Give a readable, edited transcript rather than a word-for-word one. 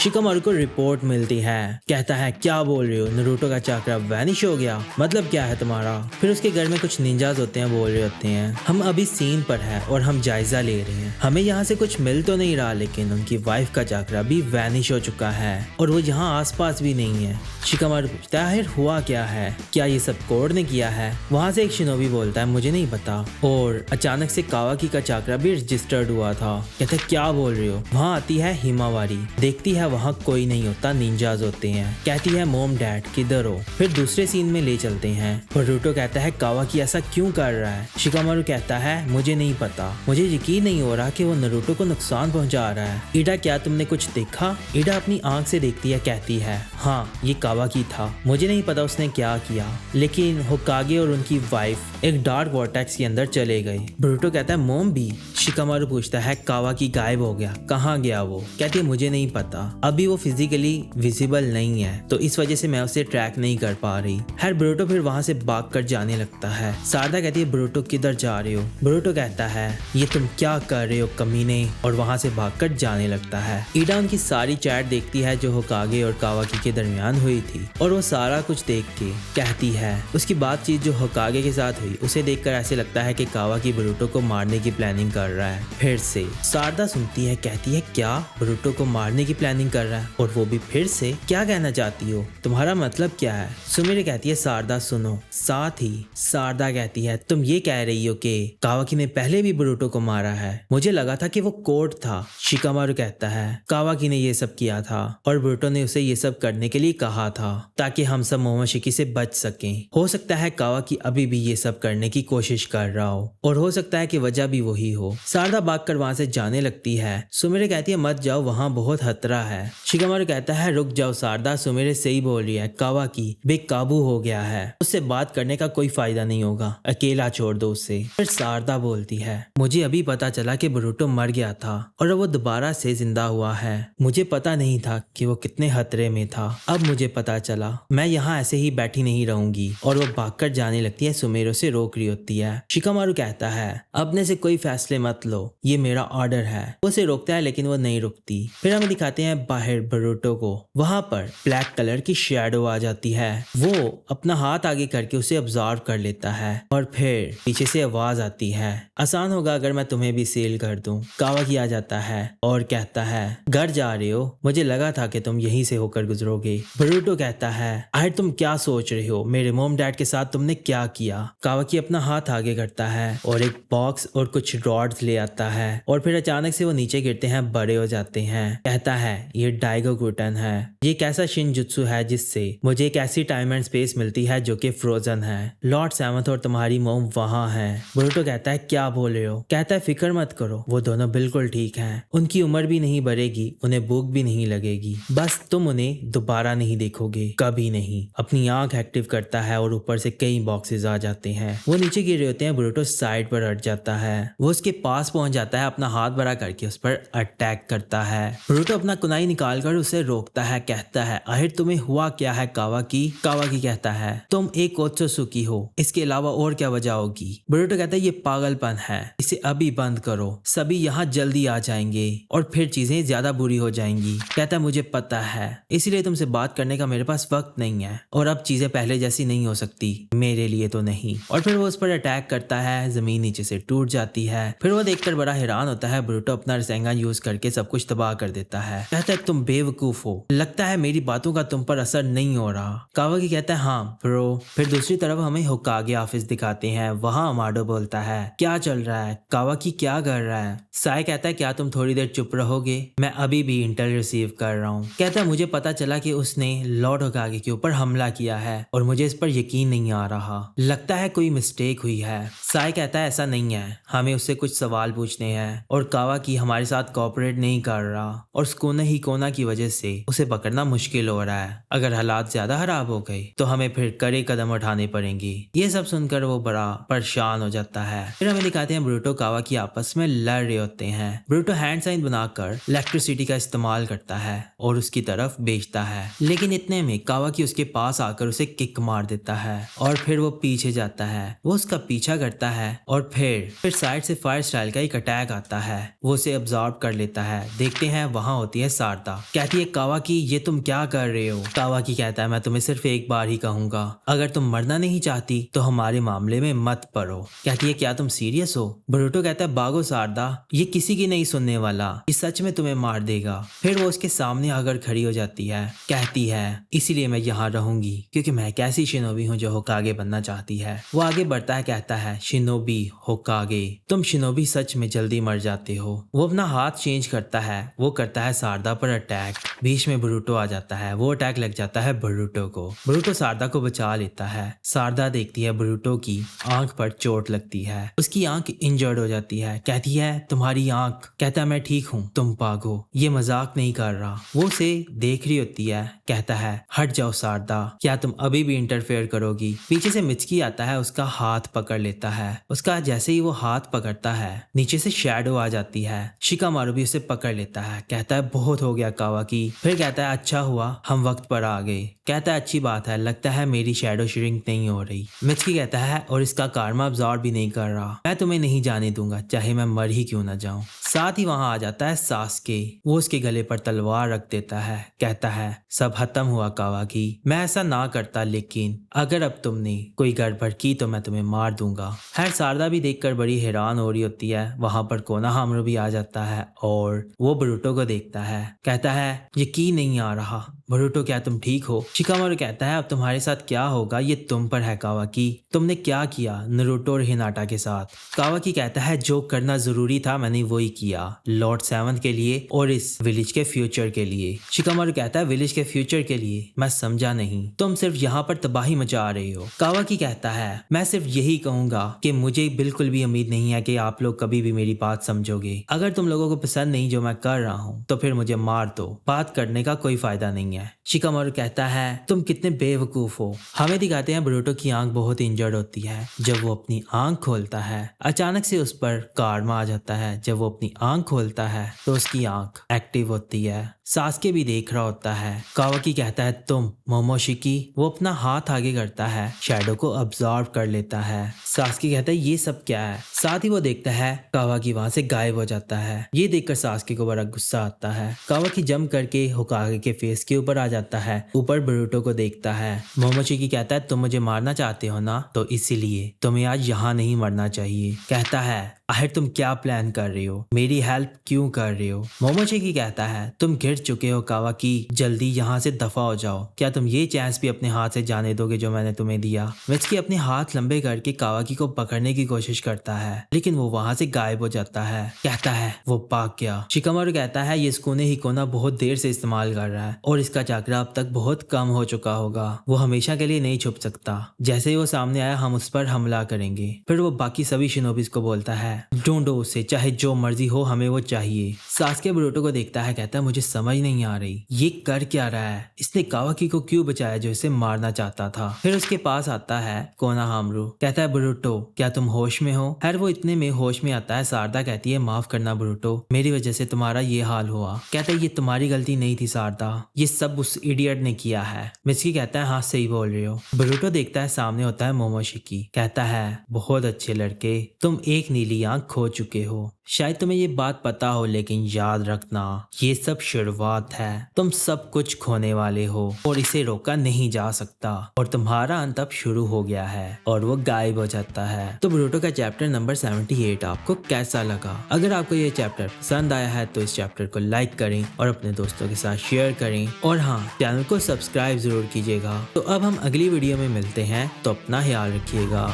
Shikamaru को report मिलती है। कहता है क्या बोल रहे हो, नारुतो का चक्रा वैनिश हो गया, मतलब क्या है तुम्हारा। फिर उसके घर में कुछ निंजास होते हैं, बोल रहे होते हैं हम अभी सीन पर है और हम जायजा ले रहे हैं, हमें यहाँ से कुछ मिल तो नहीं रहा, लेकिन उनकी वाइफ का चक्रा भी वैनिश हो चुका है और वो यहाँ आसपास भी नहीं है। शिकामारू पूछता है आखिर हुआ क्या है, क्या ये सब कोड ने किया है। वहाँ से एक शिनोबी बोलता है मुझे नहीं पता, और अचानक से कावाकी का चक्रा भी रजिस्टर्ड हुआ था। कहते हैं क्या बोल रहे हो। वहाँ आती है हिमावारी, देखती है वहाँ कोई नहीं होता, निंजाज होते हैं। कहती है मोम डैड किधर हो। फिर दूसरे सीन में ले चलते हैं। बोरुतो कहता है कावाकी ऐसा क्यों कर रहा है। शिकामारू कहता है मुझे नहीं पता, मुझे यकीन नहीं हो रहा कि वो नारुतो को नुकसान पहुंचा रहा है। ईडा क्या तुमने कुछ देखा। ईडा अपनी आंख से देखती है, कहती है हाँ ये कावाकी था, मुझे नहीं पता उसने क्या किया, लेकिन होकागे और उनकी वाइफ एक डार्क वॉर्टेक्स के अंदर चले गए। बोरुतो कहता है मोम भी। शिकामारू पूछता है कावाकी गायब हो गया, कहाँ गया वो। कहती है मुझे नहीं पता, अभी वो फिजिकली विजिबल नहीं है तो इस वजह से मैं उसे ट्रैक नहीं कर पा रही। खैर बोरुतो फिर वहां से भाग कर जाने लगता है। सारदा कहती है बोरुतो किधर जा रहे हो। बोरुतो कहता है ये तुम क्या कर रहे हो कमीने, और वहां से भागकर जाने लगता है। ईडा उनकी सारी चैट देखती है जो होकागे और कावाकी के दरमियान हुई थी, और वो सारा कुछ देख के कहती है उसकी बातचीत जो होकागे के साथ हुई उसे देखकर ऐसे लगता है कि कावाकी बोरुतो को मारने की प्लानिंग कर रहा है। फिर से सारदा सुनती है, कहती है क्या बोरुतो को मारने की प्लानिंग कर रहा है, और वो भी फिर से। क्या कहना चाहती हो, तुम्हारा मतलब क्या है। सुमिरे कहती है सारदा सुनो। साथ ही सारदा कहती है तुम ये कह रही हो कि कावाकी ने पहले भी बोरुतो को मारा है, मुझे लगा था कि वो कोड था। शिकामारू कहता है कावाकी ने ये सब किया था और बोरुतो ने उसे ये सब करने के लिए कहा था ताकि हम सब मोमोशिकी से बच सकें। हो सकता है कावाकी अभी भी ये सब करने की कोशिश कर रहा हो, और हो सकता है कि वजह भी वही हो। सारदा भागकर वहां से जाने लगती है। सुमिरे कहती है मत जाओ, वहां बहुत खतरा है। शिकामारू कहता है रुक जाओ सारदा, सुमिरे सही बोल रही है, कावाकी बेकाबू हो गया है, उससे बात करने का कोई फायदा नहीं होगा, अकेला छोड़ दो उसे। फिर सारदा बोलती है मुझे अभी पता चला कि बोरुतो मर गया था और वो दोबारा से जिंदा हुआ है, मुझे पता नहीं था कि वो कितने खतरे में था, अब मुझे पता चला, मैं यहाँ ऐसे ही बैठी नहीं रहूंगी। और वो भागकर जाने लगती है, सुमेरो से रोक रही होती है। शिकामारू कहता है अपने से कोई फैसले मत लो, ये मेरा ऑर्डर है। वो उसे रोकता है लेकिन वो नहीं रुकती। फिर हमें दिखाते हैं बाहर बोरुतो को, वहां पर ब्लैक कलर की शैडो आ जाती है। वो अपना हाथ आगे करके उसे ऑब्जर्व कर लेता है और फिर पीछे से आवाज आती है आसान होगा अगर मैं तुम्हें भी सील कर दूं। कावाकी आ जाता है और कहता है घर जा रहे हो, मुझे लगा था कि तुम यहीं से होकर गुजरोगे। बोरुतो कहता है आखिर तुम क्या सोच रहे हो, मेरे मोम डैड के साथ तुमने क्या किया। कावाकी अपना हाथ आगे करता है और एक बॉक्स और कुछ रॉड्स ले आता है, और फिर अचानक से वो नीचे गिरते हैं, बड़े हो जाते हैं। कहता है ये डाइगोकुटन है, ये कैसा शिनजुत्सु है जिससे मुझे एक ऐसी टाइम एंड स्पेस मिलती है जो कि फ्रोजन है। लॉर्ड सेवंथ और तुम्हारी मोम वहाँ है। बोरुतो कहता है क्या बोल रहे हो। कहता है फिक्र मत करो, वो दोनों बिल्कुल ठीक हैं, उनकी उम्र भी नहीं बढ़ेगी, उन्हें भूख भी नहीं लगेगी, बस तुम उन्हें दोबारा नहीं देखोगे, कभी नहीं। अपनी आंख एक्टिव करता है और ऊपर से कई बॉक्सेस आ जाते हैं, वो नीचे गिर रहे होते हैं। बोरुतो साइड पर हट जाता है, वो उसके पास पहुंच जाता है, अपना हाथ बड़ा करके उस पर अटैक करता है। बोरुतो अपना कुनाई निकाल कर उसे रोकता है, कहता है आखिर तुम्हें हुआ क्या है कावाकी। कावाकी कहता है तुम एक ओत्सुकी हो, इसके अलावा और क्या वजह होगी। बोरुतो कहता है ये पागलपन है, इसे अभी बंद करो, सभी यहाँ जल्दी आ जाएंगे और फिर चीजें ज्यादा बुरी हो जाएंगी। कहता है मुझे पता है, इसीलिए तुमसे बात करने का मेरे पास वक्त नहीं है, और अब चीजें पहले जैसी नहीं हो सकती, मेरे लिए तो नहीं। और फिर वो उस पर अटैक करता है, जमीन नीचे से टूट जाती है। फिर वो देखकर बड़ा हैरान होता है। बोरुतो अपना रसेंगान यूज करके सब कुछ तबाह कर देता है। कहता है तुम बेवकूफ हो, लगता है मेरी बातों का तुम पर असर नहीं हो रहा। कावाकी कहता है हाँ ब्रो। फिर दूसरी तरफ हमें होकागे ऑफिस दिखाते हैं, वहाँ अमाडो बोलता है क्या चल रहा है, कावाकी क्या कर रहा है। साय कहता है क्या तुम थोड़ी देर चुप रहोगे, मैं अभी भी इंटेल रिसीव कर रहा हूँ। कहता है मुझे पता चला कि उसने लॉर्ड होकागे के ऊपर हमला किया है और मुझे इस पर यकीन नहीं आ रहा, लगता है कोई मिस्टेक हुई है। साय कहता है ऐसा नहीं है, हमें उससे कुछ सवाल पूछने हैं, और कावाकी हमारे साथ कोऑपरेट नहीं कर रहा, और सुकुना ही कोना की वजह से उसे पकड़ना मुश्किल हो रहा है। अगर हालात ज्यादा खराब हो गए तो हमें फिर कड़े कदम उठाने पड़ेंगे। ये सब सुनकर वो बड़ा परेशान हो जाता है। फिर हमें दिखाते हैं बोरुतो कावाकी आपस में लड़ रहे होते हैं। बोरुतो हैंड साइन बनाकर इलेक्ट्रिसिटी का इस्तेमाल करता है और उसकी तरफ भेजता है, लेकिन इतने में कावाकी उसके पास आकर उसे किक मार देता है और फिर वो पीछे जाता है। वो उसका पीछा करता है और फिर साइड से फायर स्टाइल का एक अटैक आता है, वो उसे अब्सॉर्ब कर लेता है। देखते हैं वहां होती है सारदा। कहती है कावाकी ये तुम क्या कर रहे हो। कावाकी कहता है मैं तुम्हें सिर्फ एक बार ही कहूंगा, अगर तुम मरना नहीं चाहती तो हमारे मामले में मत पड़ो। कहती है क्या तुम सीरियस हो। बोरुटो कहता है भागो सारदा, ये किसी की नहीं सुनने वाला, ये सच में तुम्हें मार देगा। फिर वो उसके सामने आकर खड़ी हो जाती है। कहती है इसीलिए मैं यहाँ रहूंगी क्योंकि मैं एक ऐसी शिनोबी हूँ जो होकागे बनना चाहती है। वो आगे बढ़ता है, कहता है शिनोबी होकागे, तुम शिनोबी सच में जल्दी मर जाते हो। वो अपना हाथ चेंज करता है, वो करता है सारदा पर अटैक। बीच में बोरुटो आ जाता है, वो अटैक लग जाता है बोरुटो को। बोरुटो सारदा को बचा लेता है। सारदा देखती है बोरुटो की आंख पर चोट लगती है, उसकी आंख इंजर्ड हो जाती है। कहती है तुम्हारी आंख। कहता है मैं ठीक हूँ, तुम भागो, ये मजाक नहीं कर रहा। वो उसे देख रही होती है। कहता है हट जाओ सारदा, क्या तुम अभी भी इंटरफेयर करोगी। पीछे से मित्सुकी आता है, उसका हाथ पकड़ लेता है। उसका जैसे ही वो हाथ पकड़ता है नीचे से शैडो आ जाती है। शिकामारु भी उसे पकड़ लेता है। कहता है बहुत हो गया कावाकी। फिर कहता है अच्छा हुआ हम वक्त पर आ गए। कहता है अच्छी बात है, लगता है मेरी शैडो श्रिंक नहीं हो रही। मित्सुकी कहता है और इसका कारमा अब्सॉर्ब भी नहीं कर रहा, मैं तुम्हें नहीं जाने दूंगा चाहे मैं मर ही क्यों ना जाऊं। साथ ही वहां आ जाता है सास्के, वो उसके गले पर तलवार रख देता है। कहता है सब खत्म हुआ कावाकी, मैं ऐसा ना करता लेकिन अगर अब तुमने कोई गड़बड़ की तो मैं तुम्हें मार दूंगा। खैर सारदा भी देखकर बड़ी हैरान हो रही होती है। वहां पर कोनोहामारु भी आ जाता है और वो बोरुटो को देखता है। कहता है यकीन नहीं आ रहा बोरुटो, क्या तुम ठीक हो। शिकामारु कहता है अब तुम्हारे साथ क्या होगा ये तुम पर है कावाकी, तुमने क्या किया नारुतो और हिनाटा के साथ। कावाकी कहता है जो करना जरूरी था मैंने वही किया, लॉर्ड 7 के लिए और इस विलेज के फ्यूचर के लिए। शिकामारु कहता है विलेज के फ्यूचर के लिए, मैं समझा नहीं, तुम सिर्फ यहाँ पर तबाही मचा रहे हो। कावाकी कहता है मैं सिर्फ यही कहूंगा कि मुझे बिल्कुल भी उम्मीद नहीं है कि आप लोग कभी भी मेरी बात समझोगे। अगर तुम लोगों को पसंद नहीं जो मैं कर रहा हूँ तो फिर मुझे मार दो, बात करने का कोई फायदा नहीं है। शिकामारु कहता है तुम कितने बेवकूफ हो। हमें दिखाते हैं बोरुटो की आंख बहुत इंजर्ड होती है। जब वो अपनी आंख खोलता है अचानक से उस पर कारमा आ जाता है। जब वो अपनी आंख खोलता है तो उसकी आंख एक्टिव होती है। सास्के भी देख रहा होता है। कावाकी कहता है तुम मोमोशिकी। वो अपना हाथ आगे करता है, शैडो को अब्सॉर्ब कर लेता है। सास्के कहता है ये सब क्या है। साथ ही वो देखता है कावाकी वहां से गायब हो जाता है। ये देखकर सास्के को बड़ा गुस्सा आता है। कावाकी जंप करके होकागे के फेस के ऊपर आ जाता है, ऊपर बोरुटो को देखता है। मोमोशिकी कहता है तुम मुझे मारना चाहते हो ना, तो इसीलिए तुम्हें आज यहाँ नहीं मरना चाहिए। कहता है आखिर तुम क्या प्लान कर रहे हो, मेरी हेल्प क्यों कर रहे हो। मोमोशिकी कहता है तुम गिर चुके हो कावाकी, जल्दी यहाँ से दफा हो जाओ। क्या तुम ये चांस भी अपने हाथ से जाने दोगे जो मैंने तुम्हें दिया। मित्सुकी अपने हाथ लंबे करके कावाकी को पकड़ने की कोशिश करता है लेकिन वो वहां से गायब हो जाता है। कहता है वो भाग गया। शिकामारु कहता है ये सुकुने हिकोना बहुत देर से इस्तेमाल कर रहा है और इसका चाकरा अब तक बहुत कम हो चुका होगा, वो हमेशा के लिए नहीं छुप सकता। जैसे ही वो सामने आया हम उस पर हमला करेंगे। फिर वो बाकी सभी शिनोबिस को बोलता है ढूंढो उसे, चाहे जो मर्जी हो हमें वो चाहिए। सास्के बोरुटो को देखता है, कहता है मुझे समझ नहीं आ रही ये कर क्या रहा है, इसने कावाकी को क्यों बचाया जो इसे मारना चाहता था। फिर उसके पास आता है कोनोहामारु, कहता है बोरुटो क्या तुम होश में हो। खैर वो इतने में होश में आता है। सारदा कहती है माफ करना बोरुटो, मेरी वजह से तुम्हारा ये हाल हुआ। कहता है ये तुम्हारी गलती नहीं थी सारदा, ये सब उस इडियट ने किया है। मित्सुकी कहता है हाँ सही बोल रहे हो। बोरुटो देखता है सामने होता है मोमोशिकी। कहता है बहुत अच्छे लड़के, तुम एक नीली आंख खो चुके हो। शायद तुम्हें ये बात पता हो लेकिन याद रखना ये सब शुरुआत है, तुम सब कुछ खोने वाले हो और इसे रोका नहीं जा सकता और तुम्हारा अंत अब शुरू हो गया है। और वो गायब हो जाता है। तो बोरुटो का चैप्टर नंबर 78 आपको कैसा लगा। अगर आपको ये चैप्टर पसंद आया है तो इस चैप्टर को लाइक करें और अपने दोस्तों के साथ शेयर करें और हाँ चैनल को सब्सक्राइब जरूर कीजिएगा। तो अब हम अगली वीडियो में मिलते हैं, तो अपना ख्याल रखिएगा।